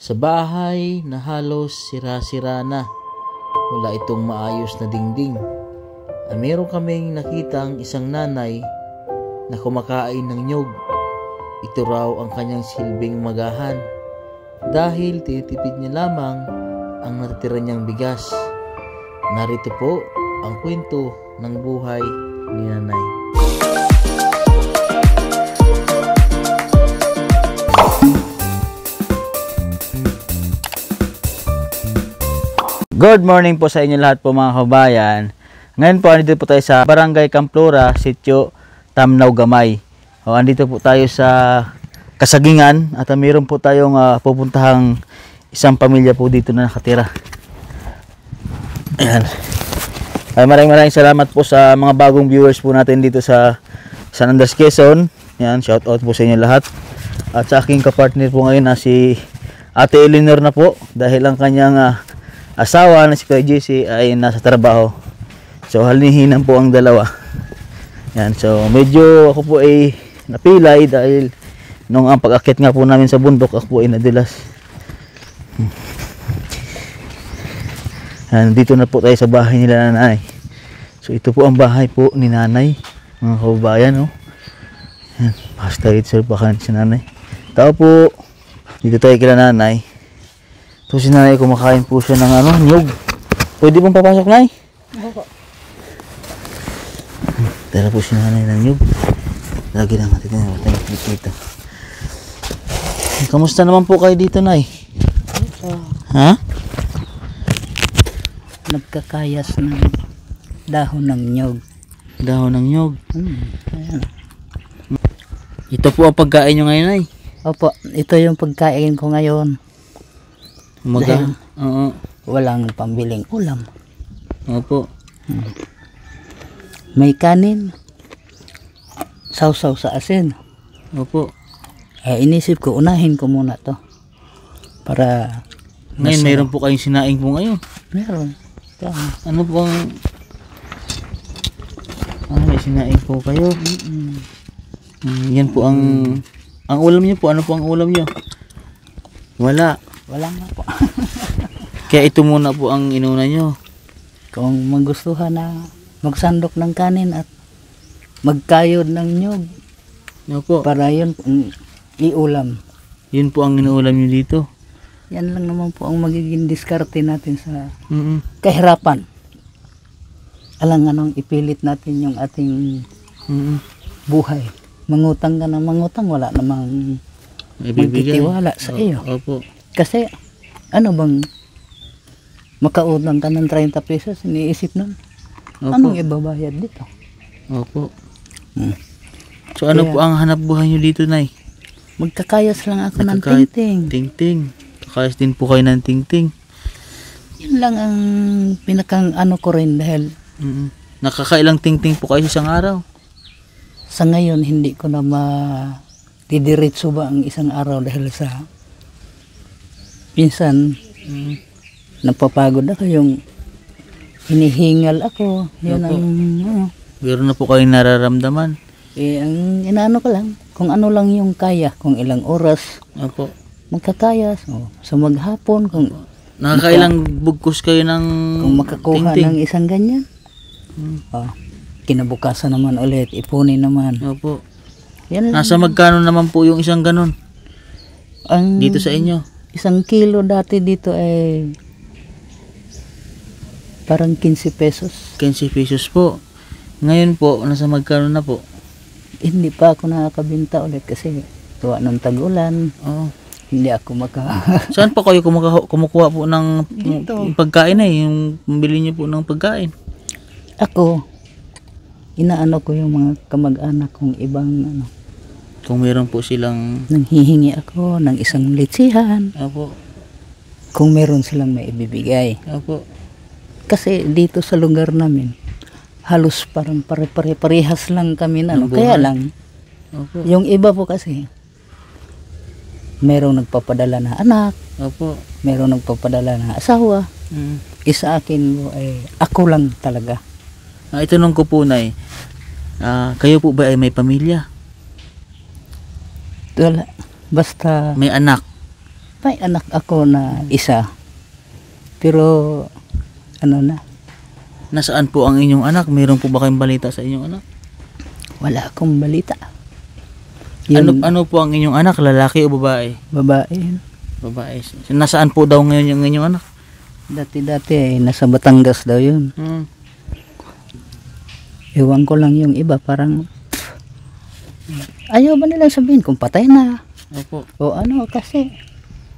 Sa bahay na halos sira-sira na, wala itong maayos na dingding. Meron kaming nakitang isang nanay na kumakain ng nyog. Ito raw ang kanyang silbing magahan dahil tinitipid niya lamang ang natitira niyang bigas. Narito po ang kwento ng buhay ni nanay. Good morning po sa inyo lahat po mga kabayan. Ngayon po andito po tayo sa Barangay Camplora, Sitio Tamnaw Gamay. Andito po tayo sa Kasagingan at mayroon po tayong pupuntahang isang pamilya po dito na nakatira. Ayan. Ay, maraming salamat po sa mga bagong viewers po natin dito sa San Andres, Quezon. Ayan, shout out po sa inyo lahat. At sa aking kapartner po ngayon na si Ate Eleanor na po dahil ang kanyang asawa na si Kuya JC ay nasa trabaho. So halinihinan po ang dalawa. Yan, so medyo ako po ay napilay dahil nung ang pag-akit nga po namin sa bundok ako po ay nadulas. Yan, dito na po tayo sa bahay nila nanay. So ito po ang bahay po ni nanay, mga kababayan. Yan, basta ito sir baka si nanay. Tao po, dito tayo kila nanay. So si nanay kumakain po siya ng nyog. Pwede pong papasok, nay? Opo. Tara po si nanay ng nyog. Lagi lang natin dito. Kamusta naman po kayo dito, nay? Ha? Nagkakayas ng dahon ng nyog. Dahon ng nyog. Ayan. Ito po ang pagkain nyo ngayon, nay? Opo, ito yung pagkain ko ngayon. Umaga? Oo. Walang pambiling ulam. Opo. May kanin. Sausaw sa asin. Opo. Inisip ko, unahin ko muna to. Para Ngayon, mayroon po kayong sinaing po ngayon. meron. Ano po ang... may sinaing po kayo. Yan po ang... Ang ulam nyo po. Ano po ang ulam nyo? Wala. Wala nga po. Kaya ito muna po ang inuna nyo. Kung magustuhan na magsandok ng kanin at magkayod ng nyog. Opo. Para yun iulam. Yun po ang inuulam nyo dito. Yan lang naman po ang magiging diskarte natin sa kahirapan. Alang anong ipilit natin yung ating buhay. Mangutang ka na mangutang, wala namang magtitiwala sa iyo. Opo. Kasi ano bang makautang ka ng 30 pesos, iniisip nun. Opo. Anong ibabayad dito? Opo. So ano Kaya, po ang hanap buhay nyo dito, nay? magkakayas lang ako ng tingting. Tingting. Kakayas din po kayo ng tingting. Yan lang ang pinakang ano ko rin dahil Nakakailang tingting po kayo sa isang araw? sa ngayon hindi ko na didiretso ba ang isang araw dahil sa pinsan napapagod ako yung hinihingal ako. Yun Opo. ang Meron na po kayong nararamdaman? ang inaano ko lang kung ano lang yung kaya, kung ilang oras Opo. magkakayas sa maghapon kung Nakakailang bugkos kayo ng kung makakuha tingting? ng isang ganyan. Kinabukasan naman ulit, ipunin naman. Opo. Yan lang. Nasa magkano naman po yung isang ganun? Ang Dito sa inyo? 1 kilo dati dito ay parang 15 pesos. 15 pesos po. Ngayon po, nasa magkano na po? Hindi pa ako nakakabenta ulit kasi tuwa ng tag-ulan. Oo. Hindi ako Saan po kayo kumukuha po ng Dito. yung pagkain yung pambili niyo po ng pagkain? Ako, inaano ko yung mga kamag-anak kong ibang Kung meron po silang... nanghihingi ako ng isang litsihan. Opo. Kung meron silang may ibibigay. Opo. Kasi dito sa lugar namin, halos parang parehas lang kami na. Ng buhay. Kaya lang, Opo. yung iba po kasi, merong nagpapadala na anak, Opo. merong nagpapadala na asawa. Isa akin mo ay ako lang talaga. Itanong ko po, nay, kayo po ba ay may pamilya? Wala. Basta May anak? May anak ako na isa. Pero, ano na, Nasaan po ang inyong anak? Mayroon po ba kayong balita sa inyong anak? wala akong balita. Ano po ang inyong anak? Lalaki o babae? Babae. Babae. Nasaan po daw ngayon yung inyong anak? Dati-dati ay nasa Batangas daw yun. Ewan ko lang yung iba, parang ayaw ba nilang sabihin kung patay na Opo. o ano, kasi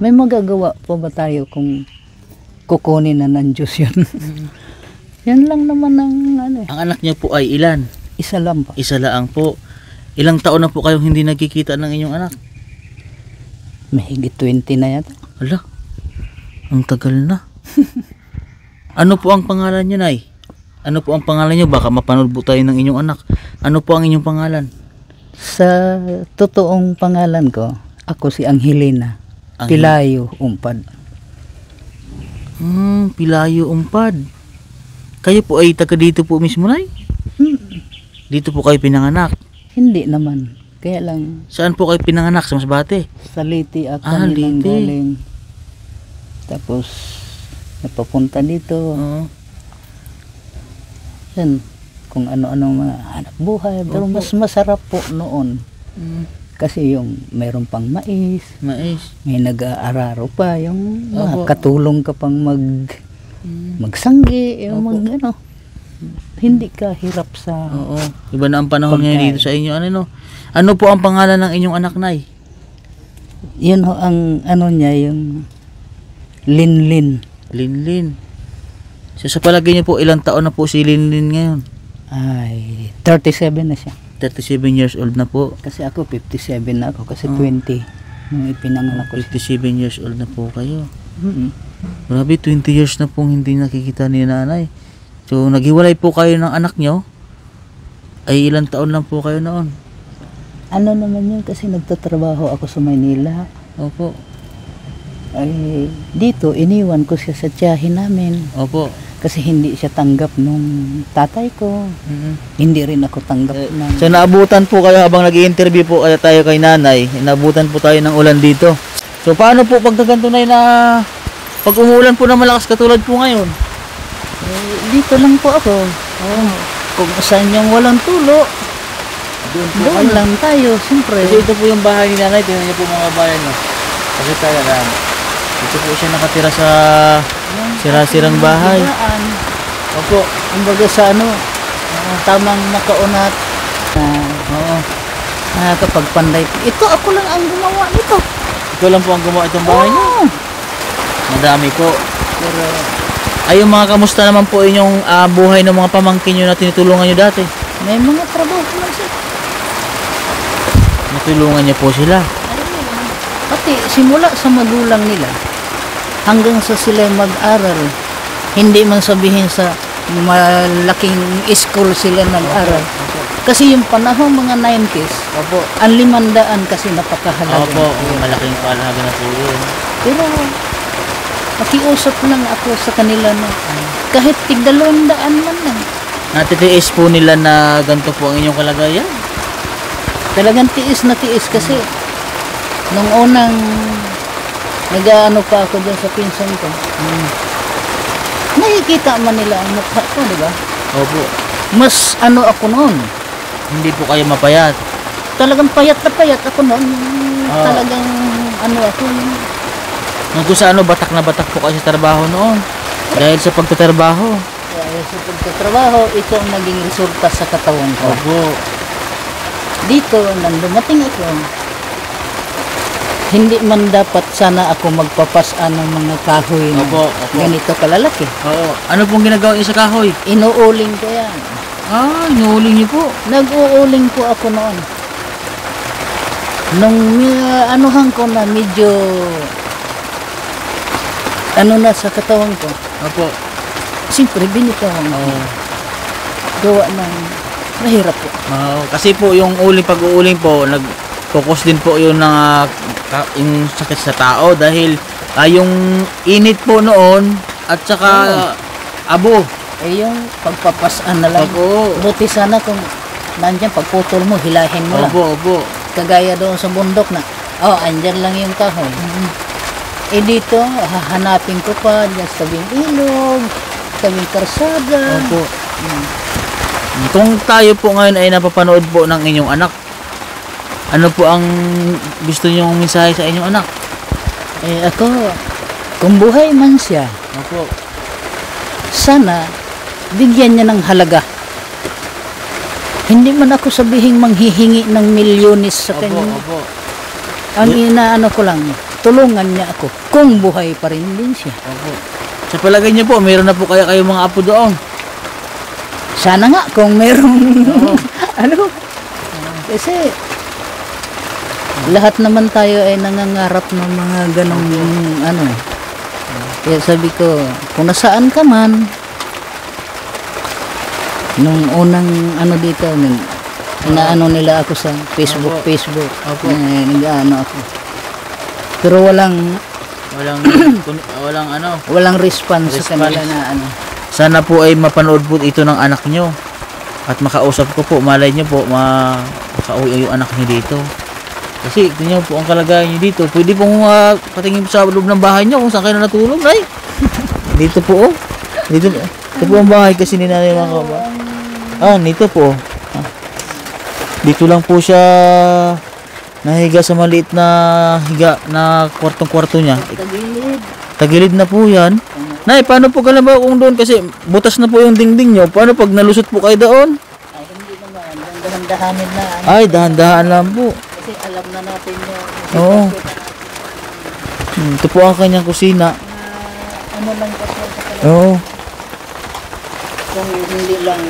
may magagawa po ba tayo kung kukunin na ng Diyos yun. Yan lang naman ang ano, Ang anak niyo po ay ilan? isa lang pa. Isa lang po. Ilang taon na po kayong hindi nagkikita ng inyong anak? Mahigit 20 na yata. Ala, ang tagal na. Ano po ang pangalan niyo, Nay? Ano po ang pangalan niyo? Baka mapanood po tayo ng inyong anak. Ano po ang inyong pangalan? Sa totoong pangalan ko, ako si Angelina Pilayo Umpad. Pilayo Umpad. Kayo po ay taga dito po mismo, Nay? Dito po kayo pinanganak. Hindi naman. Kaya lang, Saan po kayo pinanganak? Sa Masbate? sa Liti ako Ah, nilang Liti. galing. Tapos, napapunta dito. Oo. Yan, kung ano-ano mga hanap buhay. Pero mas masarap po noon. Kasi yung mayroon pang mais, Mais. may nag-aararo pa, yung Opo. katulong ka pang magsanggi, yung ano. Hindi ka hirap sa... Oo. Iba na ang panahon ngayon Pagkain. dito sa inyo. Ano po ang pangalan ng inyong anak, Nay? Yun ho ang ano niya, yung Linlin. Linlin. So, sa palagay niyo po, ilang taon na po si Linlin ngayon? Ay, 37 na siya. 37 years old na po. Kasi ako 57 na ako, kasi 20 nung ipinanganak ko siya. 57 years old na po kayo. Mhm. Grabe, 20 years na pong hindi nakikita ni nanay. So, naghiwalay po kayo ng anak nyo? Ay, ilang taon lang po kayo noon? Ano naman yun, kasi nagtatrabaho ako sa Maynila. Opo. Ay, dito, iniwan ko siya sa tiyahin namin. Opo. Kasi hindi siya tanggap nung tatay ko. Hindi rin ako tanggap ng... So, naabutan po kayo habang nag-i-interview po kaya tayo kay nanay. Naabutan po tayo ng ulan dito. So, paano po pag nagantunay na pag umuulan po na malakas katulad po ngayon? Dito lang po ako. Kung saan yung walang tulo, doon lang tayo, siyempre. Kasi ito po yung bahay ni nanay. Tingnan niyo po mga bayan nyo. Kasi tayo lang. Ito po siya nakatira sa sira-sirang bahay. Daan. Opo. Kumbaga sa ano, tamang nakaunat. Oo. Kapag panday. Ito, ako lang ang gumawa nito. Ikaw lang po ang gumawa itong bahay niyo. Oo. Madami po. Pero, Ay, yung mga kamusta naman po inyong buhay ng mga pamangkin nyo na tinutulungan nyo dati? may mga trabaho naman siya. Natulungan niyo po sila. Pati, simula sa magulang nila, hanggang sa sila mag-aral, hindi man sabihin sa malaking school sila nag-aral. Kasi yung panahon mga 90s, Opo. ang 500 kasi napakahalaga. Opo. Malaking palahaga na po yun. Pero, nakiusap lang ako sa kanila na kahit tig-200 man lang. Natitiis po nila na ganito po ang inyong kalagayan. Talagang tiis na tiis kasi nung unang nag-ano pa ako dyan sa pinsan ko, nakikita man nila ang mukha ko, di ba? Opo. Mas ano ako noon. Hindi po kayo mapayat. Talagang payat na payat ako noon. Talagang ano ako. Nung kung sa batak na batak po kayo sa trabaho noon. Dahil sa pagtatrabaho. Kaya sa pagtatrabaho, ito ang naging resulta sa katawan ko. Opo. Dito, nang dumating ako, hindi man dapat sana ako magpapasa ng mga kahoy na Opo, opo. ganito kalalaki. Oo. Ano pong ginagawa niyo sa kahoy? Inuuling ko yan. Inuuling niyo po. Nag-uuling po ako noon. Nung anuhan ko na medyo ano na sa katawan ko, Opo. siyempre binitawan ko. Gawa ng mahirap po. Kasi po yung pag-uuling po, nag-focus din po yun ng yung sakit sa tao dahil yung init po noon at saka abo. Eh yung pagpapasaan na lang. Opo. Buti sana kung nandyan, pagputol mo, hilahin mo lang. Opo, opo. Kagaya doon sa bundok na, andyan lang yung kahoy. Eh dito, hahanapin ko pa dyan sa tabing ilog, sa tabing karsada. Opo. Kung tayo po ngayon ay napapanood po ng inyong anak, ano po ang gusto niyong mensahe sa inyong anak? Eh ako, kung buhay man siya, Opo. sana bigyan niya ng halaga. Hindi man ako sabihing manghihingi ng milyones sa kanya. Opo. Ang inaano ko lang, tulungan niya ako kung buhay pa rin din siya. Opo. Sa palagay niyo po, meron na po kaya kayong mga apo doon? Sana nga kung merong ano. Kasi lahat naman tayo ay nangangarap ng mga ganong ano. Kaya sabi ko, kung nasaan ka man, nung unang ano dito, inaano nila ako sa Facebook. Opo. Nag-ano ako. Pero walang walang response sa kanila na ano. Sana po ay mapanood po ito ng anak nyo at makausap ko po, malay nyo po makauwi yung anak nyo dito, kasi tingnan po ang kalagayan nyo dito. Pwede pong patingin sa loob ng bahay nyo kung saan kayo natulog, ay dito po, dito po ang bahay kasi ni nanay, mga kababayan. Dito po, dito lang po siya nahiga sa maliit na higa na kwartong-kwarto niya. Tagilid na po yan. Nay, paano po kalabaw kung doon? Kasi butas na po yung dingding nyo. Paano pag nalusot po kayo doon? Ay, hindi naman. Dahan-dahanin na. Ay, dahan-dahan lang po. Kasi alam na natin yung Oo. Ito po ang kanyang kusina. ano lang kasi sa kanila. Oo. Kung hindi lang,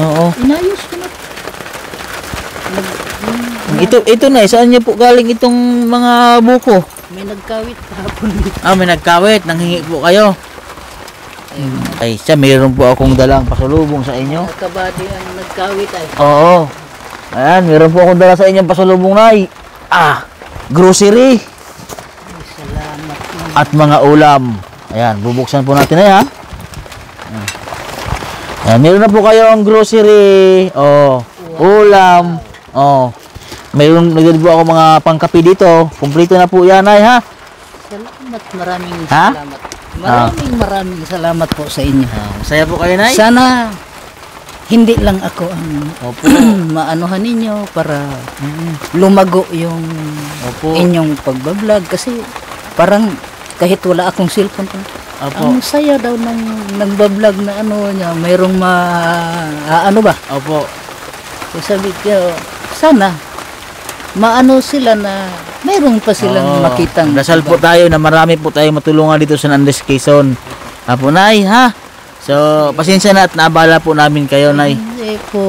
Oo. inayos ko na. Ito na, saan niyo po galing itong mga buko? May nagkawit kahapon dito. May nagkawit. Nanghingi po kayo. Ay, siya, mayroon po akong dalang pasalubong sa inyo. Kabady ang nagkawit ay. Oo. Ayan, mayroon po akong dala sa inyong pasalubong, Nay. Grocery. Ay, salamat naman. At mga ulam. Ayan, bubuksan po natin na yan. Ayan, meron na po kayong grocery. Ulam. Mayroon na po ako mga pangkapi dito. Kumpleto na po yan, Nay, ha? Salamat, maraming Ha? salamat. Maraming salamat po sa inyo. Masaya po kayo, Nay? Sana hindi lang ako ang Opo. maanuhan ninyo para lumago yung Opo. inyong pagbablog kasi parang kahit wala akong cellphone Opo. ang saya daw ng nagbablog na ano niya, mayroong ano ba? Opo. So sabi ko, sana maano sila na mayroong pa silang makitang Dasal po tayo na marami po tayong matulungan dito sa Nandes, Quezon. Apo, Nay, ha? So, pasensya na at naabala po namin kayo, Nay. Hindi po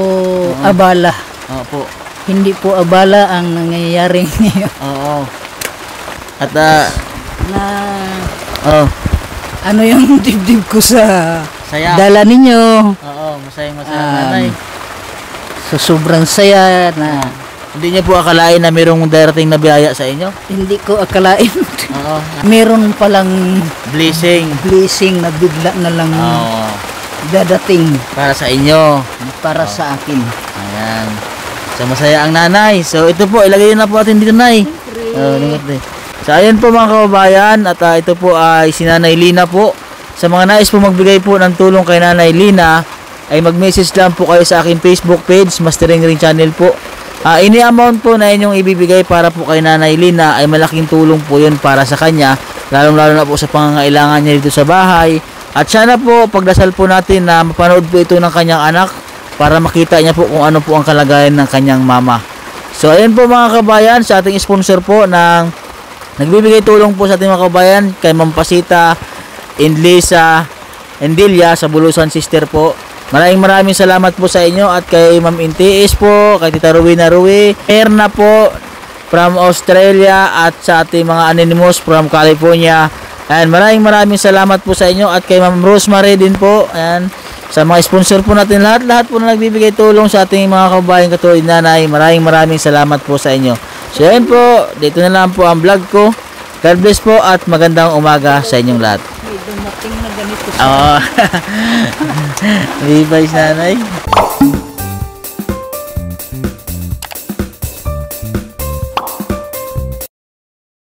abala. Opo. Hindi po abala ang nangyayari ngayon. Oo. At, Na ano yung dibdib ko sa saya. dala ninyo. Oo, masayang-masaya, Nay. So sobrang saya na Hindi niyo po akalain na mayroong darating na biyaya sa inyo? hindi ko akalain. Oo. Meron palang Blessing. blessing na bigla na lang Oo. dadating Para sa inyo. para sa akin. Ayan. So, masaya ang nanay. So, ito po, ilagay na po natin dito, Nay. So, ayan po mga kababayan. At ito po ay si Nanay Lina po. Sa mga nais po magbigay po ng tulong kay Nanay Lina, ay mag-message lang po kayo sa aking Facebook page, Mastering Ring Channel po. Ini amount po na inyong ibibigay para po kay Nanay Lina ay malaking tulong po yun para sa kanya, lalong-lalo na po sa pangangailangan niya dito sa bahay. At sana po pagdasal po natin na mapanood po ito ng kanyang anak para makita niya po kung ano po ang kalagayan ng kanyang mama. So ayan po mga kabayan, sa ating sponsor po ng nagbibigay tulong po sa ating mga kabayan, kay Ma'am Pasita Indlisa Endilia sa Bulusan Sister po. Maraming salamat po sa inyo at kay Ma'am Intiis po, kay Tita Rowena Rui, Erna po from Australia at sa ating mga anonymous from California. Ayan, maraming salamat po sa inyo at kay Ma'am Rosemary din po. Ayan, sa mga sponsor po natin lahat po na nagbibigay tulong sa ating mga kababayan katulad nanay. Maraming salamat po sa inyo. So ayan po, dito na lang po ang vlog ko. God bless po at magandang umaga sa inyong lahat. May dumating na ganito Bye-bye, nanay.